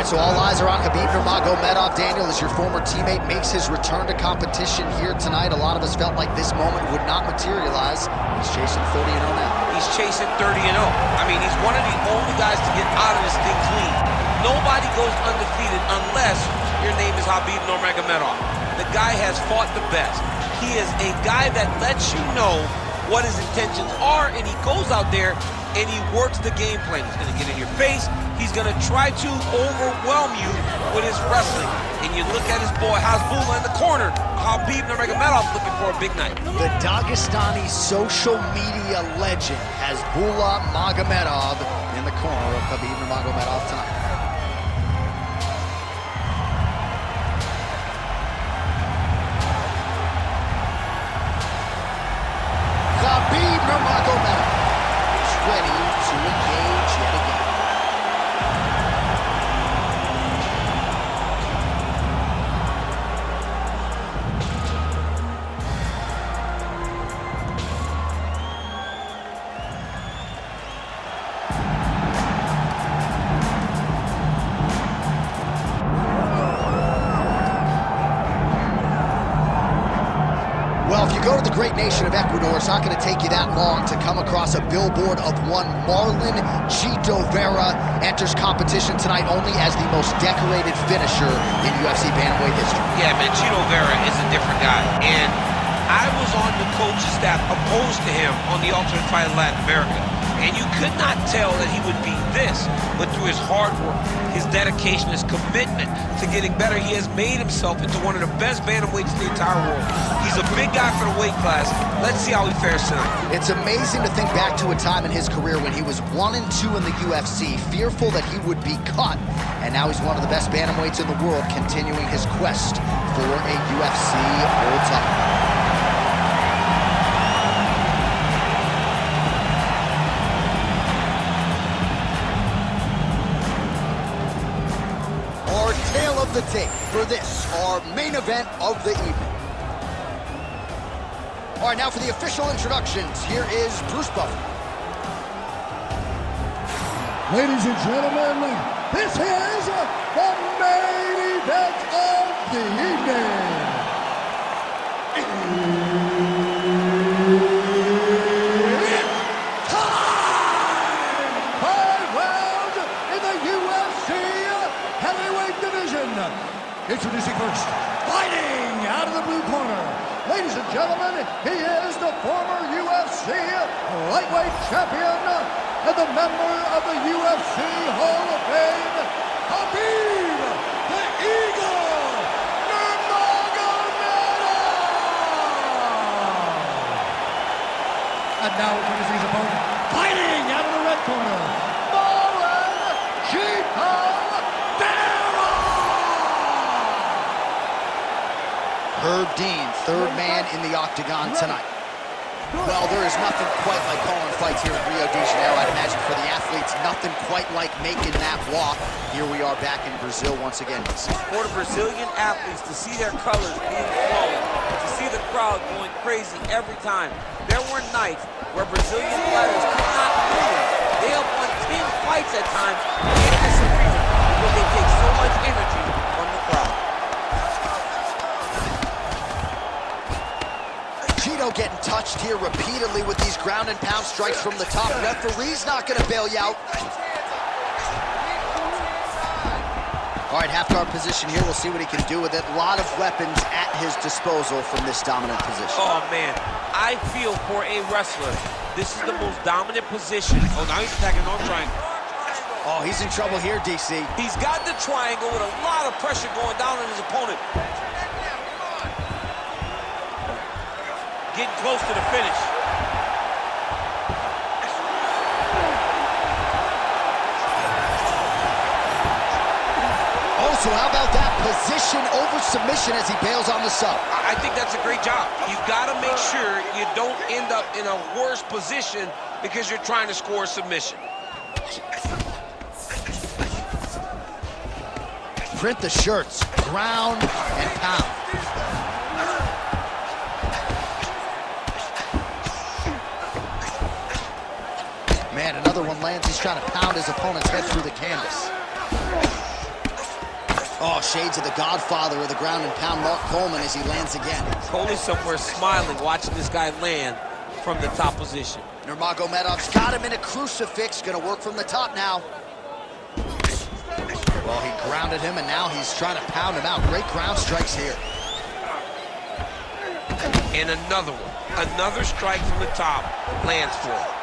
right, so all eyes are on Khabib Nurmagomedov. Daniel, as your former teammate makes his return to competition here tonight, a lot of us felt like this moment would not materialize. He's chasing 30-0 now. He's chasing 30-0. I mean, he's one of the only guys to get out of this thing clean. Nobody goes undefeated unless your name is Khabib Nurmagomedov. The guy has fought the best. He is a guy that lets you know what his intentions are, and he goes out there and he works the game plan. He's gonna get in your face. He's gonna try to overwhelm you with his wrestling. And you look at his boy Hasbulla in the corner. Khabib Nurmagomedov looking for a big night. The Dagestani social media legend Hasbulla Magomedov in the corner of Khabib Nurmagomedov tonight. Khabib Nurmagomedov is ready to engage yet again. Well, if you go to the great nation of Ecuador, it's not going to take you that long to come across a billboard of one Marlon Vera enters competition tonight only as the most decorated finisher in UFC bantamweight history. Yeah, man, Vera is a different guy. And I was on the coaching staff opposed to him on the Ultimate Fighter Latin America. And you could not tell that he would be this, but through his hard work, his dedication, his commitment to getting better, he has made himself into one of the best bantamweights in the entire world. He's a big guy for the weight class. Let's see how he fares tonight. It's amazing to think back to a time in his career when he was 1-2 in the UFC, fearful that he would be cut, and now he's one of the best bantamweights in the world, continuing his quest for a UFC world title. Tale of the tape for this, our main event of the evening. All right, now for the official introductions, here is Bruce Buffer. Ladies and gentlemen, this is the main event of the evening. It's time! 5 rounds in the UFC heavyweight division. Introducing first, fighting out of the blue corner. Ladies and gentlemen, he is the former UFC lightweight champion and the member of the UFC Hall of Fame, Khabib the Eagle Nurmagomedov. And now introducing his opponent, fighting out of the red corner, Marlon Vera. Herb Dean, third man in the octagon tonight. Well, there is nothing quite like calling fights here in Rio de Janeiro. I'd imagine for the athletes, nothing quite like making that walk. Here we are back in Brazil once again. For the Brazilian athletes to see their colors being flown, to see the crowd going crazy every time. There were nights where Brazilian fighters could not move. They have won 10 fights at times in this arena because they take so much energy from the crowd. Getting touched here repeatedly with these ground and pound strikes from the top. Referee's not going to bail you out. All right, half guard position here. We'll see what he can do with it. A lot of weapons at his disposal from this dominant position. Oh, man. I feel for a wrestler, this is the most dominant position. Oh, now he's attacking on triangle. Oh, he's in trouble here, DC. He's got the triangle with a lot of pressure going down on his opponent. Getting close to the finish. Oh, so how about that position over submission as he bails on the sub? I think that's a great job. You've got to make sure you don't end up in a worse position because you're trying to score a submission. Print the shirts, ground and pound. Man, another one lands. He's trying to pound his opponent's head through the canvas. Oh, shades of the godfather of the ground and pound, Mark Coleman, as he lands again. Coleman somewhere smiling, watching this guy land from the top position. Nurmagomedov's got him in a crucifix. Gonna work from the top now. Well, he grounded him, and now he's trying to pound him out. Great ground strikes here. And another one. Another strike from the top. Lands for it.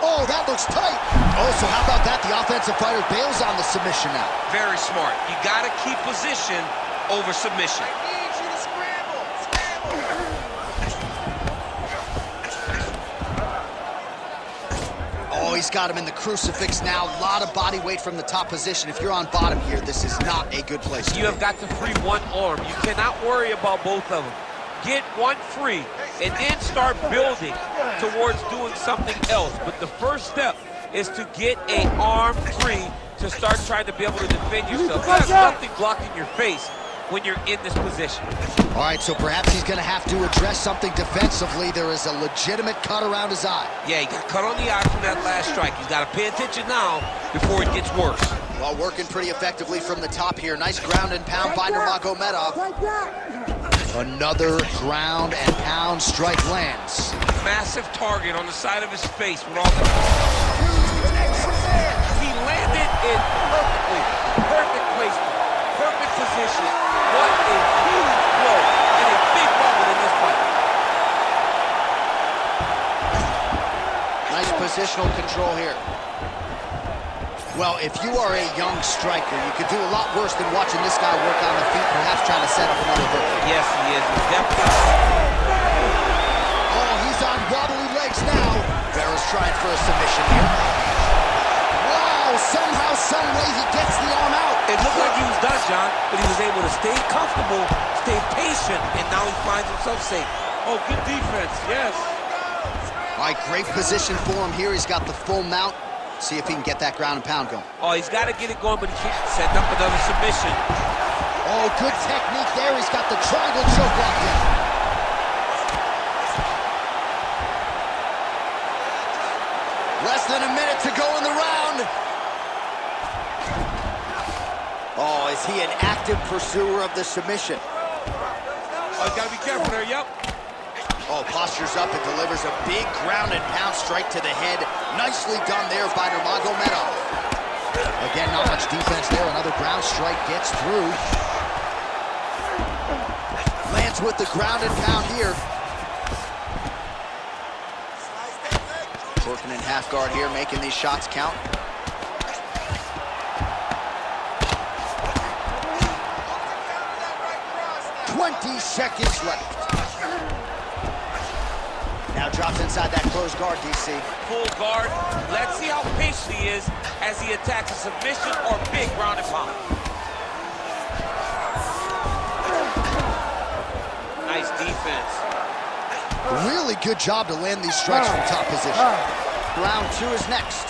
Oh, that looks tight. Oh, so how about that? The offensive fighter bails on the submission now. Very smart. You got to keep position over submission. I need you to scramble. Oh, he's got him in the crucifix now. A lot of body weight from the top position. If you're on bottom here, this is not a good place to be. You have got to free one arm. You cannot worry about both of them. Get one free, and then start building towards doing something else. But the first step is to get an arm free to start trying to be able to defend yourself. There's nothing blocking your face when you're in this position. All right, so perhaps he's going to have to address something defensively. There is a legitimate cut around his eye. Yeah, he got cut on the eye from that last strike. He's got to pay attention now before it gets worse. Well, working pretty effectively from the top here. Nice ground and pound by Nurmagomedov. Another ground and pound strike lands. Massive target on the side of his face with all the... He landed it perfectly. Perfect placement. Perfect position. What a huge blow and a big moment in this fight. Nice positional control here. Well, if you are a young striker, you could do a lot worse than watching this guy work on the feet, perhaps trying to set up another hook. Yes, he is. He's definitely... Oh, he's on wobbly legs now. Vera's trying for a submission here. Wow, somehow, some way he gets the arm out. It looked like he was done, John, but he was able to stay comfortable, stay patient, and now he finds himself safe. Oh, good defense, yes. All right, great position for him here. He's got the full mount. See if he can get that ground and pound going. Oh, he's got to get it going, but he can't set up another submission. Oh, good technique there. He's got the triangle choke locked in. Less than a minute to go in the round. Oh, is he an active pursuer of the submission? Oh, he's got to be careful there, yep. Oh, postures up and delivers a big ground and pound strike to the head. Nicely done there by Nurmagomedov. Again, not much defense there. Another ground strike gets through. Lands with the ground and pound here. Working in half guard here, making these shots count. "20 seconds left. Now drops inside that closed guard, DC. Full guard. Let's see how patient he is as he attacks a submission or big ground and pound. Nice defense. Really good job to land these strikes from top position. Round 2 is next.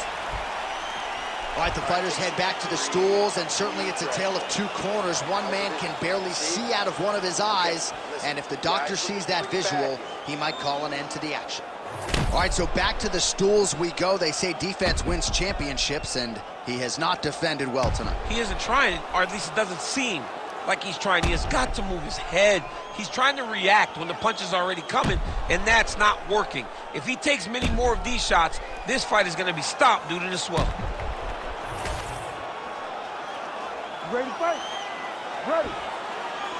All right, the fighters head back to the stools, and certainly it's a tale of two corners. One man can barely see out of one of his eyes, and if the doctor sees that visual, he might call an end to the action. All right, so back to the stools we go. They say defense wins championships, and he has not defended well tonight. He isn't trying, or at least it doesn't seem like he's trying. He has got to move his head. He's trying to react when the punch is already coming, and that's not working. If he takes many more of these shots, this fight is going to be stopped due to the swelling. Ready to fight? Ready.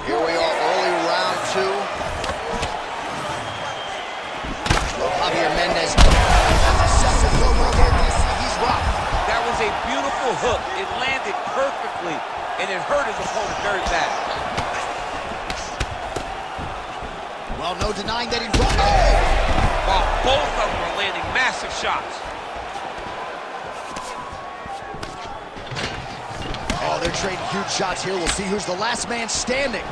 Here we are, early round 2. Javier Mendez has a second blow right there, DC. He's rocked. That was a beautiful hook. It landed perfectly, and it hurt his opponent very bad. Well, no denying that he rocked. Oh! Wow, both of them are landing massive shots. Oh, they're trading huge shots here. We'll see who's the last man standing.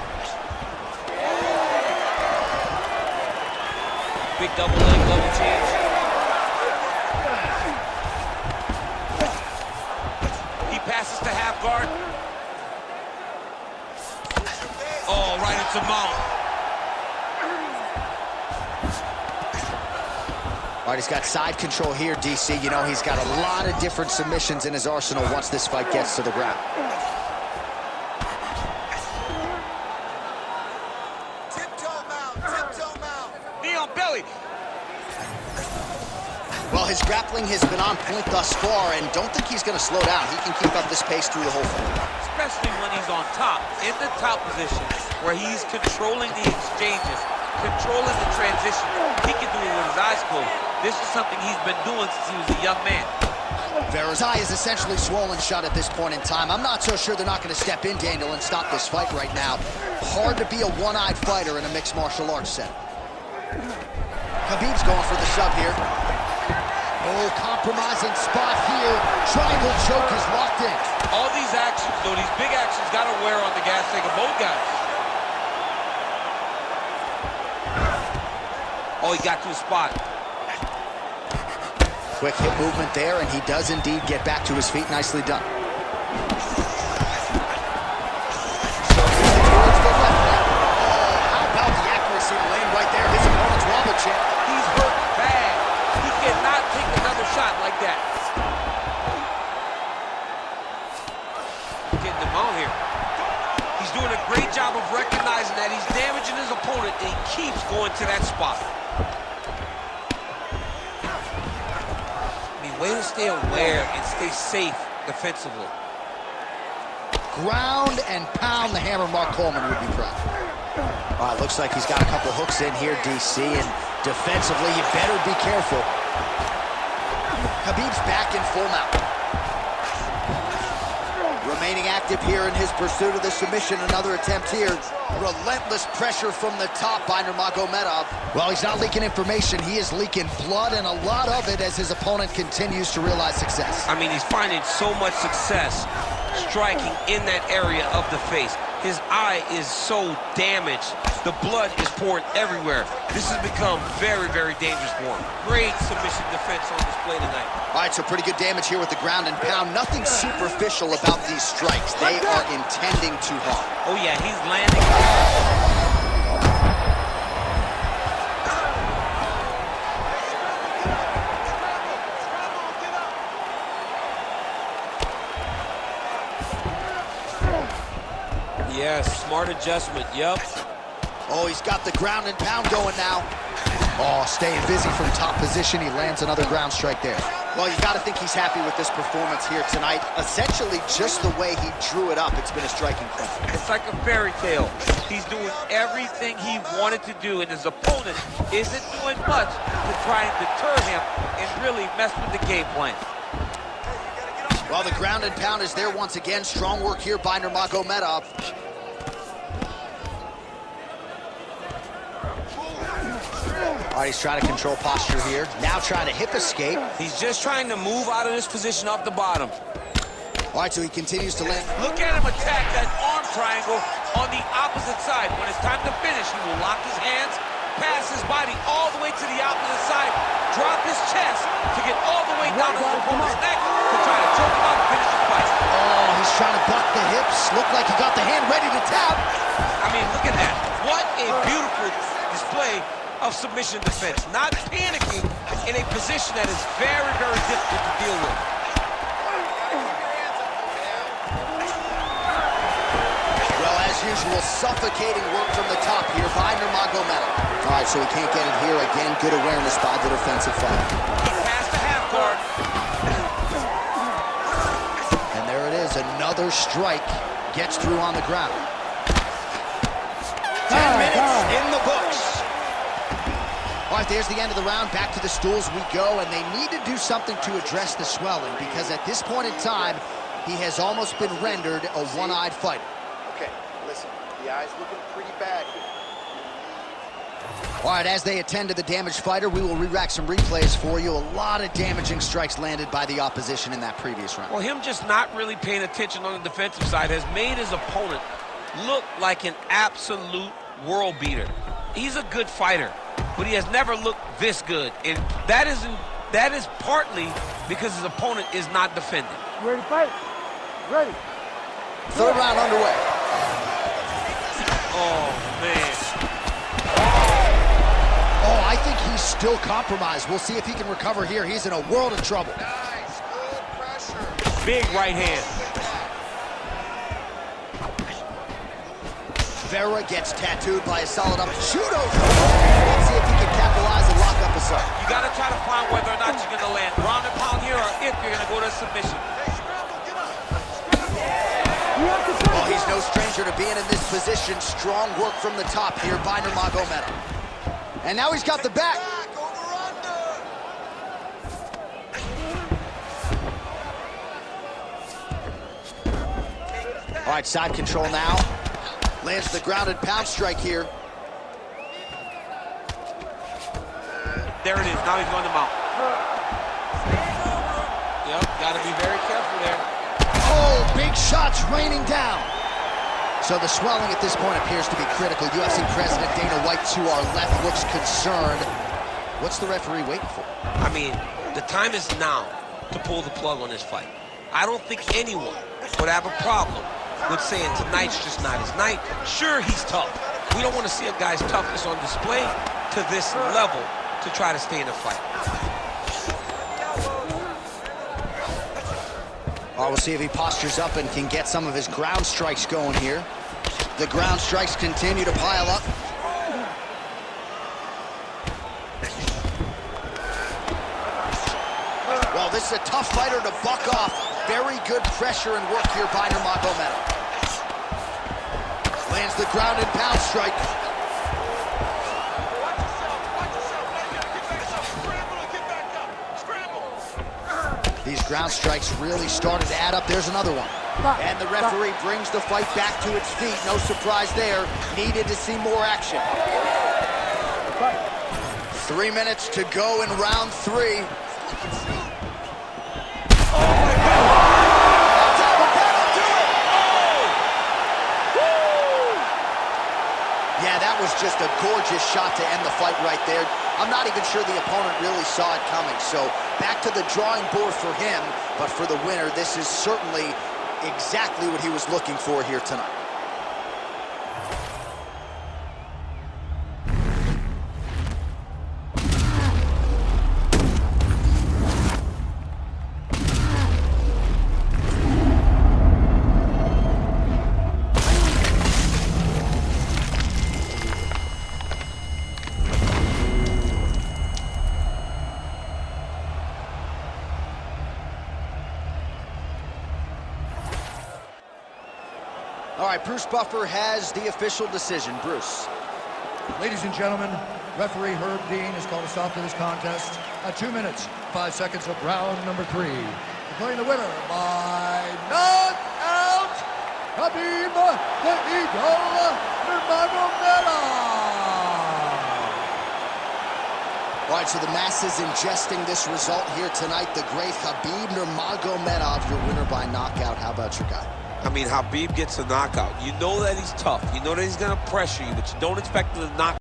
Big double leg, double chance. He passes to half guard. Oh, right into mount. All right, he's got side control here, DC. You know, he's got a lot of different submissions in his arsenal once this fight gets to the ground. Well, his grappling has been on point thus far, and don't think he's going to slow down. He can keep up this pace through the whole fight. Especially when he's on top, in the top position, where he's controlling the exchanges, controlling the transition. He can do it with his eyes closed. This is something he's been doing since he was a young man. Vera's eye is essentially swollen shut at this point in time. I'm not so sure they're not going to step in, Daniel, and stop this fight right now. Hard to be a one-eyed fighter in a mixed martial arts setting. Khabib's going for the shove here. Oh, compromising spot here. Triangle choke is locked in. All these actions, though, these big actions, got to wear on the gas tank of both guys. Oh, he got to his spot. Quick hip movement there, and he does indeed get back to his feet. Nicely done. Towards the left now. Oh, how about the accuracy lane right there? His opponent's wobble champ. He's hurt bad. He cannot take another shot like that. Getting him out here. He's doing a great job of recognizing that he's damaging his opponent, and he keeps going to that spot. Way to stay aware and stay safe defensively. Ground and pound, the hammer. Mark Coleman would be proud. All right, looks like he's got a couple hooks in here, DC, and defensively, you better be careful. Khabib's back in full mount. Remaining active here in his pursuit of the submission. Another attempt here. Relentless pressure from the top by Nurmagomedov. Well, he's not leaking information. He is leaking blood, and a lot of it as his opponent continues to realize success. I mean, he's finding so much success striking in that area of the face. His eye is so damaged. The blood is pouring everywhere. This has become very, very dangerous for him. Great submission defense on display tonight. All right, so pretty good damage here with the ground and pound. Nothing superficial about these strikes. They are intending to harm. Oh, yeah, he's landing. Yes, smart adjustment, yep. Oh, he's got the ground and pound going now. Oh, staying busy from top position. He lands another ground strike there. Well, you got to think he's happy with this performance here tonight. Essentially, just the way he drew it up, it's been a striking clip. It's like a fairy tale. He's doing everything he wanted to do, and his opponent isn't doing much to try and deter him and really mess with the game plan. Well, the ground and pound is there once again. Strong work here by Nurmagomedov. All right, he's trying to control posture here. Now trying to hip escape. He's just trying to move out of this position off the bottom. All right, so he continues to land. Look at him attack that arm triangle on the opposite side. When it's time to finish, he will lock his hands, pass his body all the way to the opposite side, drop his chest to get all the way down to his opponent's neck to try to choke him out and finish the fight. Oh, he's trying to buck the hips. Looked like he got the hand ready to tap. I mean, look at that. What a beautiful display of submission defense. Not panicking in a position that is very, very difficult to deal with. Well, as usual, suffocating work from the top here by Nurmagomedov. All right, so he can't get it here. Again, good awareness by the defensive fighter. He passed the half guard. And there it is, another strike. Gets through on the ground. 10 minutes in the books. All right, there's the end of the round. Back to the stools we go, and they need to do something to address the swelling because at this point in time, he has almost been rendered a one-eyed fighter. Okay, listen, the eye's looking pretty bad here. All right, as they attend to the damaged fighter, we will re-rack some replays for you. A lot of damaging strikes landed by the opposition in that previous round. Well, him just not really paying attention on the defensive side has made his opponent look like an absolute world beater. He's a good fighter, but he has never looked this good, and that is partly because his opponent is not defending. Ready to fight? Ready. Third round underway. Oh, man. Oh, I think he's still compromised. We'll see if he can recover here. He's in a world of trouble. Nice, good pressure. Big right hand. Vera gets tattooed by a solid up judo throw. Let's see if he can capitalize and lock up a us up. You got to try to find whether or not you're going to land ground and pound here or if you're going to go to submission. Well, he's no stranger to being in this position. Strong work from the top here by Nurmagomedov. And now he's got the back. All right, side control now. Lands the grounded pound strike here. There it is. Now he's going to mount. Yep, got to be very careful there. Oh, big shots raining down. So the swelling at this point appears to be critical. UFC President Dana White to our left looks concerned. What's the referee waiting for? I mean, the time is now to pull the plug on this fight. I don't think anyone would have a problem with saying tonight's just not his night. Sure, he's tough. We don't want to see a guy's toughness on display to this level to try to stay in the fight. All right, we'll see if he postures up and can get some of his ground strikes going here. The ground strikes continue to pile up. Well, this is a tough fighter to buck off. Very good pressure and work here by Nurmagomedov. Lands the ground and pound strike. These ground strikes really started to add up. There's another one. And the referee brings the fight back to its feet. No surprise there. Needed to see more action. 3 minutes to go in round 3. Yeah, that was just a gorgeous shot to end the fight right there. I'm not even sure the opponent really saw it coming. So back to the drawing board for him. But for the winner, this is certainly exactly what he was looking for here tonight. All right, Bruce Buffer has the official decision. Bruce. Ladies and gentlemen, referee Herb Dean has called a stop to this contest at 2 minutes, 5 seconds of round number 3. Declaring the winner by knockout, Khabib the Eagle Nurmagomedov. All right, so the masses ingesting this result here tonight. The great Khabib Nurmagomedov, your winner by knockout. How about your guy? I mean, Khabib gets a knockout. You know that he's tough. You know that he's going to pressure you, but you don't expect him to knock